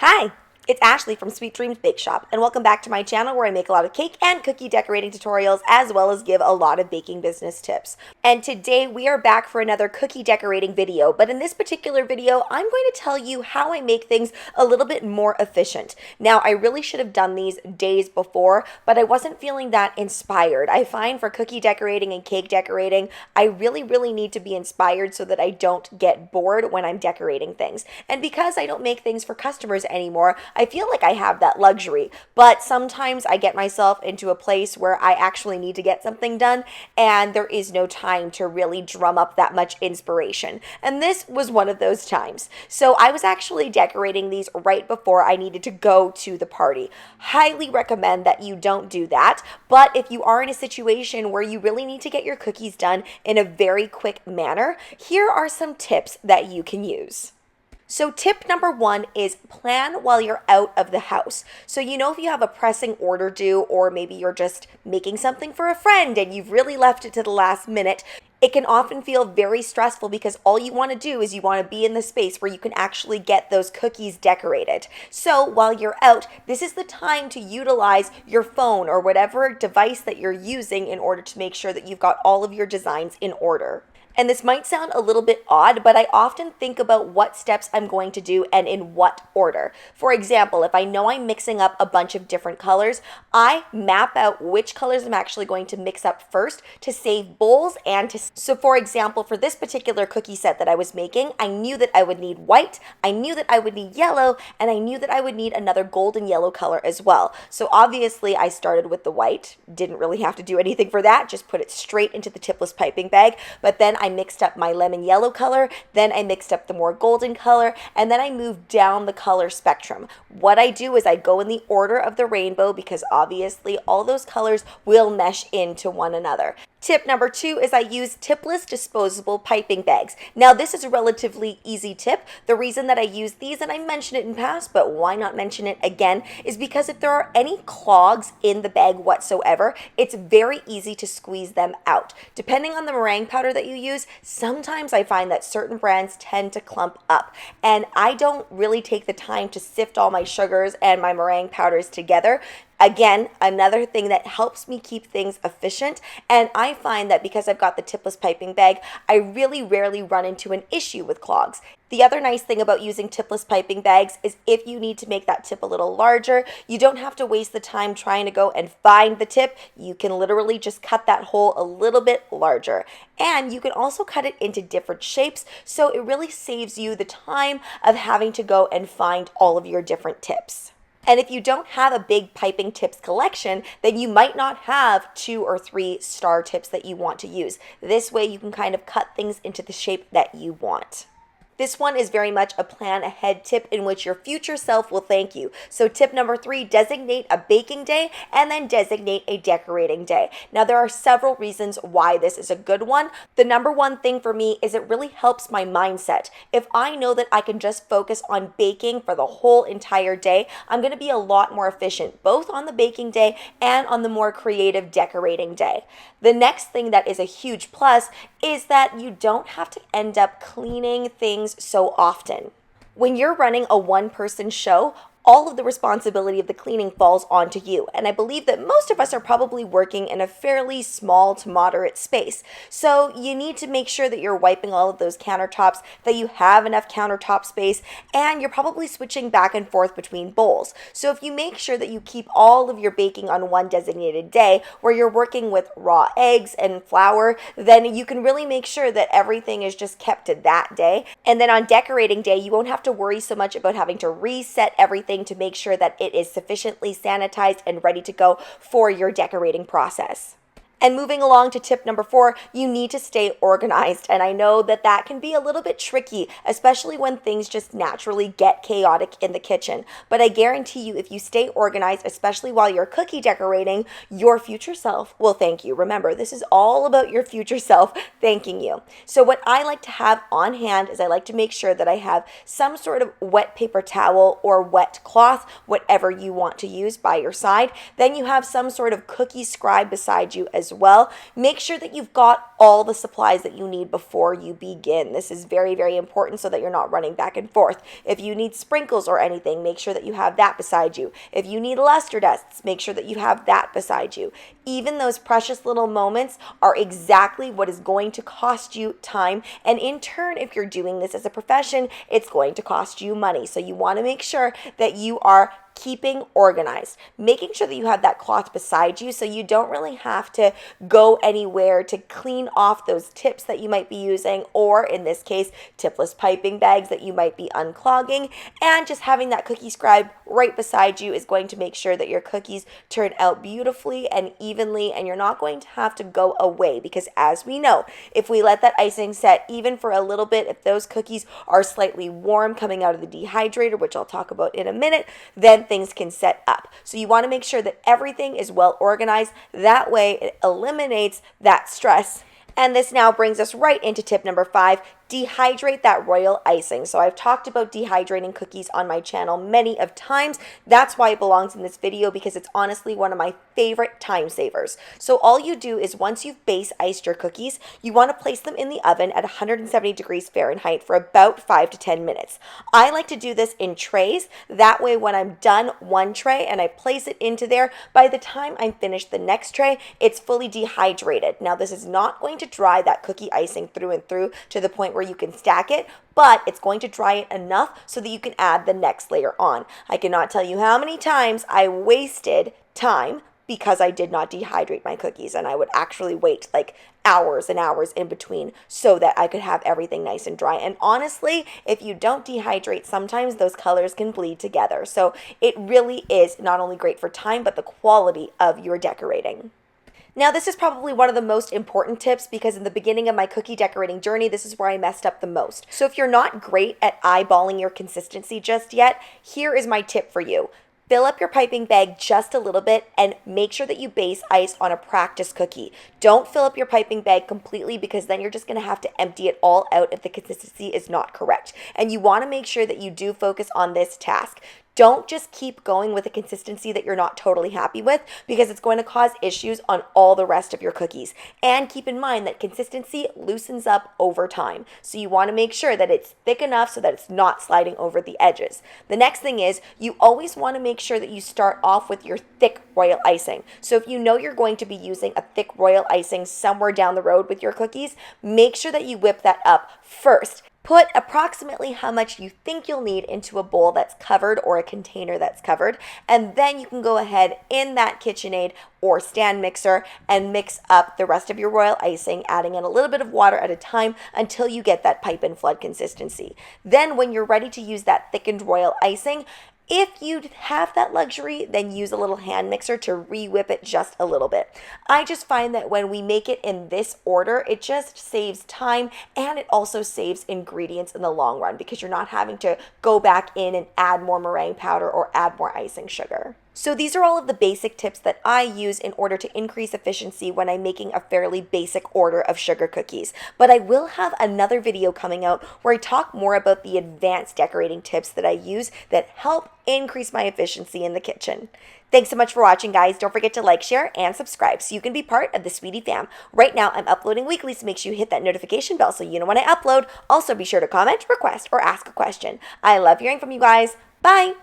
Hi, it's Ashley from Sweet Dreams Bake Shop, and welcome back to my channel where I make a lot of cake and cookie decorating tutorials as well as give a lot of baking business tips. And today we are back for another cookie decorating video, but in this particular video I'm going to tell you how I make things a little bit more efficient. Now I really should have done these days before, but I wasn't feeling that inspired. I find for cookie decorating and cake decorating, I really need to be inspired so that I don't get bored when I'm decorating things. And because I don't make things for customers anymore, I feel like I have that luxury, but sometimes I get myself into a place where I actually need to get something done and there is no time to really drum up that much inspiration. And this was one of those times. So I was actually decorating these right before I needed to go to the party. Highly recommend that you don't do that, but if you are in a situation where you really need to get your cookies done in a very quick manner, here are some tips that you can use. So tip number one is plan while you're out of the house. So if you have a pressing order due, or maybe you're just making something for a friend and you've really left it to the last minute, it can often feel very stressful because all you want to do is you want to be in the space where you can actually get those cookies decorated. So while you're out, this is the time to utilize your phone or whatever device that you're using in order to make sure that you've got all of your designs in order. And this might sound a little bit odd, but I often think about what steps I'm going to do and in what order. For example, if I know I'm mixing up a bunch of different colors, I map out which colors I'm actually going to mix up first to save bowls and to... So for example, for this particular cookie set that I was making, I knew that I would need white, I knew that I would need yellow, and I knew that I would need another golden yellow color as well. So obviously I started with the white, didn't really have to do anything for that, just put it straight into the tipless piping bag, but then I mixed up my lemon yellow color, then I mixed up the more golden color, and then I moved down the color spectrum. What I do is I go in the order of the rainbow because obviously all those colors will mesh into one another. Tip number two is I use tipless disposable piping bags. Now this is a relatively easy tip. The reason that I use these, and I mentioned it in past, but why not mention it again, is because if there are any clogs in the bag whatsoever, it's very easy to squeeze them out. Depending on the meringue powder that you use, sometimes I find that certain brands tend to clump up, and I don't really take the time to sift all my sugars and my meringue powders together. Again, another thing that helps me keep things efficient, and I find that because I've got the tipless piping bag, I really rarely run into an issue with clogs. The other nice thing about using tipless piping bags is if you need to make that tip a little larger, you don't have to waste the time trying to go and find the tip. You can literally just cut that hole a little bit larger. And you can also cut it into different shapes, so it really saves you the time of having to go and find all of your different tips. And if you don't have a big piping tips collection, then you might not have 2 or 3 star tips that you want to use. This way you can kind of cut things into the shape that you want. This one is very much a plan ahead tip in which your future self will thank you. So tip number 3, designate a baking day and then designate a decorating day. Now there are several reasons why this is a good one. The number one thing for me is it really helps my mindset. If I know that I can just focus on baking for the whole entire day, I'm going to be a lot more efficient, both on the baking day and on the more creative decorating day. The next thing that is a huge plus is that you don't have to end up cleaning things so often. When you're running a one-person show, all of the responsibility of the cleaning falls onto you. And I believe that most of us are probably working in a fairly small to moderate space. So you need to make sure that you're wiping all of those countertops, that you have enough countertop space, and you're probably switching back and forth between bowls. So if you make sure that you keep all of your baking on one designated day where you're working with raw eggs and flour, then you can really make sure that everything is just kept to that day. And then on decorating day, you won't have to worry so much about having to reset everything to make sure that it is sufficiently sanitized and ready to go for your decorating process. And moving along to tip number 4, you need to stay organized. And I know that that can be a little bit tricky, especially when things just naturally get chaotic in the kitchen. But I guarantee you, if you stay organized, especially while you're cookie decorating, your future self will thank you. Remember, this is all about your future self thanking you. So what I like to have on hand is I like to make sure that I have some sort of wet paper towel or wet cloth, whatever you want to use by your side. Then you have some sort of cookie scribe beside you as as well. Make sure that you've got all the supplies that you need before you begin. This is very, very important so that you're not running back and forth. If you need sprinkles or anything, make sure that you have that beside you. If you need luster dusts, make sure that you have that beside you. Even those precious little moments are exactly what is going to cost you time. And in turn, if you're doing this as a profession, it's going to cost you money. So you want to make sure that you are keeping organized, making sure that you have that cloth beside you so you don't really have to go anywhere to clean off those tips that you might be using, or in this case, tipless piping bags that you might be unclogging. And just having that cookie scribe right beside you is going to make sure that your cookies turn out beautifully and evenly, and you're not going to have to go away, because as we know, if we let that icing set even for a little bit, if those cookies are slightly warm coming out of the dehydrator, which I'll talk about in a minute, then things can set up. So you want to make sure that everything is well organized. That way it eliminates that stress. And this now brings us right into tip number 5, dehydrate that royal icing. So I've talked about dehydrating cookies on my channel many of times. That's why it belongs in this video, because it's honestly one of my favorite time savers. So all you do is, once you've base iced your cookies, you want to place them in the oven at 170 degrees Fahrenheit for about 5 to 10 minutes. I like to do this in trays. That way when I'm done one tray and I place it into there, by the time I'm finished the next tray, it's fully dehydrated. Now this is not going to dry that cookie icing through and through to the point where you can stack it, but it's going to dry it enough so that you can add the next layer on. I cannot tell you how many times I wasted time because I did not dehydrate my cookies, and I would actually wait like hours and hours in between so that I could have everything nice and dry. And honestly, if you don't dehydrate, sometimes those colors can bleed together. So it really is not only great for time, but the quality of your decorating. Now, this is probably one of the most important tips, because in the beginning of my cookie decorating journey, this is where I messed up the most. So if you're not great at eyeballing your consistency just yet, here is my tip for you. Fill up your piping bag just a little bit and make sure that you base ice on a practice cookie. Don't fill up your piping bag completely, because then you're just going to have to empty it all out if the consistency is not correct. And you want to make sure that you do focus on this task. Don't just keep going with a consistency that you're not totally happy with, because it's going to cause issues on all the rest of your cookies. And keep in mind that consistency loosens up over time. So you want to make sure that it's thick enough so that it's not sliding over the edges. The next thing is, you always want to make sure that you start off with your thick royal icing. So if you know you're going to be using a thick royal icing somewhere down the road with your cookies, make sure that you whip that up first. Put approximately how much you think you'll need into a bowl that's covered, or a container that's covered, and then you can go ahead in that KitchenAid or stand mixer and mix up the rest of your royal icing, adding in a little bit of water at a time until you get that pipe and flood consistency. Then when you're ready to use that thickened royal icing, if you have that luxury, then use a little hand mixer to re-whip it just a little bit. I just find that when we make it in this order, it just saves time, and it also saves ingredients in the long run, because you're not having to go back in and add more meringue powder or add more icing sugar. So these are all of the basic tips that I use in order to increase efficiency when I'm making a fairly basic order of sugar cookies. But I will have another video coming out where I talk more about the advanced decorating tips that I use that help increase my efficiency in the kitchen. Thanks so much for watching, guys. Don't forget to like, share, and subscribe so you can be part of the Sweetie fam. Right now, I'm uploading weekly, so make sure you hit that notification bell so you know when I upload. Also, be sure to comment, request, or ask a question. I love hearing from you guys. Bye!